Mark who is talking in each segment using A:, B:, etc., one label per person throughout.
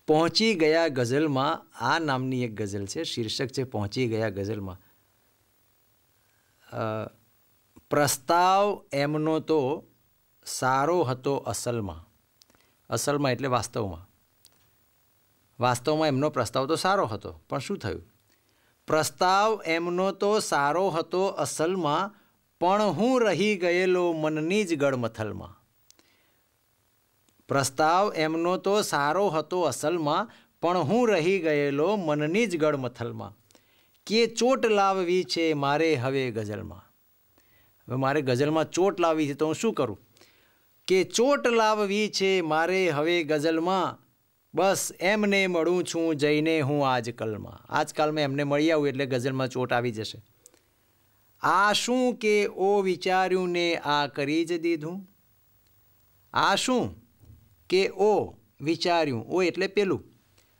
A: પહોંચી ગયા ગઝલમાં આ નામની એક ગઝલ છે, શીર્ષક છે પહોંચી ગયા ગઝલમાં. પ્રસ્તાવ એમનો તો સારો હતો અસલમાં. અસલમાં એટલે વાસ્તવમાં. વાસ્તવમાં એમનો પ્રસ્તાવ તો સારો હતો, પણ શું થયું? પ્રસ્તાવ એમનો તો સારો હતો અસલમાં, પણ હું રહી ગયેલો મનની જ ગળમથલમાં. પ્રસ્તાવ એમનો તો સારો હતો અસલમાં, પણ હું રહી ગયેલો મનની જ ગળમથલમાં. કે ચોટ લાવવી છે મારે હવે ગઝલમાં. હવે મારે ગઝલમાં ચોટ લાવવી છે તો હું શું કરું? કે ચોટ લાવવી છે મારે હવે ગઝલમાં, બસ એમને મળું છું જઈને હું આજકાલમાં. આજકાલમાં એમને મળી આવું એટલે ગઝલમાં ચોટ આવી જશે. આ શું કે ઓ વિચાર્યું ને આ કરી જ દીધું. આ શું કે ઓ વિચાર્યું, ઓ એટલે પેલું.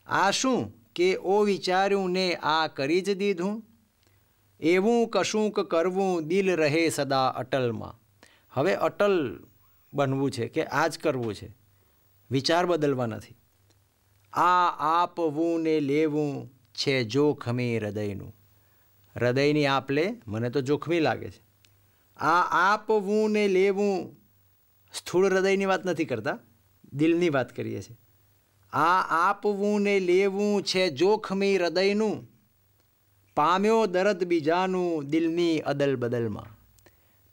A: આ શું કે ઓ વિચાર્યું ને આ કરી જ દીધું. એવું કશુંક કરવું દિલ રહે સદા અટલમાં. હવે અટલ બનવું છે કે આ જ કરવું છે, વિચાર બદલવા નથી. આ આપવું ને લેવું છે જોખમી હૃદયનું. હૃદયની આપ લે મને તો જોખમી લાગે છે. આ આપવું ને લેવું સ્થૂળ હૃદયની વાત નથી કરતા, દિલની વાત કરીએ છીએ. આ આપવું ને લેવું છે જોખમી હૃદયનું, પામ્યો દર્દ બીજાનું દિલની અદલ બદલમાં.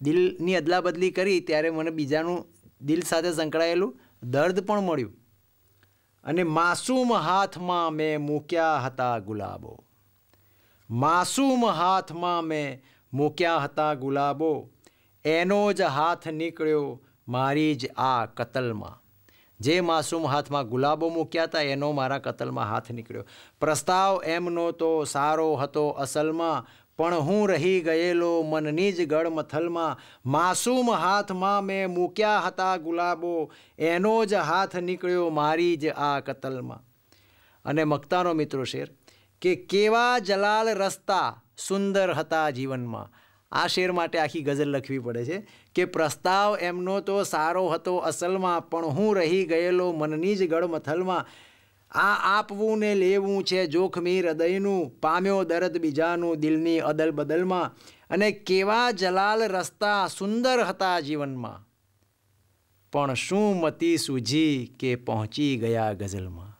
A: દિલની અદલા બદલી કરી ત્યારે મને બીજાનું દિલ સાથે સંકળાયેલું દર્દ પણ મળ્યું. અને માસૂમ હાથમાં મેં મૂક્યા હતા ગુલાબો. માસૂમ હાથમાં મેં મૂક્યા હતા ગુલાબો, એનો જ હાથ નીકળ્યો મારી જ આ કતલમાં. જે માસૂમ હાથમાં ગુલાબો મૂક્યા હતા એનો મારા કતલમાં હાથ નીકળ્યો. પ્રસ્તાવ એમનો તો સારો હતો અસલમાં, પણ હું રહી ગયેલો મનની જ ગળમથલમાં. માસૂમ હાથમાં મેં મૂક્યા હતા ગુલાબો, એનો જ હાથ નીકળ્યો મારી જ આ કતલમાં. અને મક્તાનો મિત્રો શેર કે કેવા જલાલ રસ્તા સુંદર હતા જીવનમાં. આ શેર માટે આખી ગઝલ લખવી પડે છે કે પ્રસ્તાવ એમનો તો સારો હતો અસલમાં, પણ હું રહી ગયેલો મનની જ ગળમથલમાં. આ આપવું ને લેવું છે જોખમી હૃદયનું, પામ્યો દર્દ બીજાનું દિલની અદલ બદલમાં. અને કેવા જલાલ રસ્તા સુંદર હતા જીવનમાં, પણ શું મતી સૂઝી કે પહોંચી ગયા ગઝલમાં.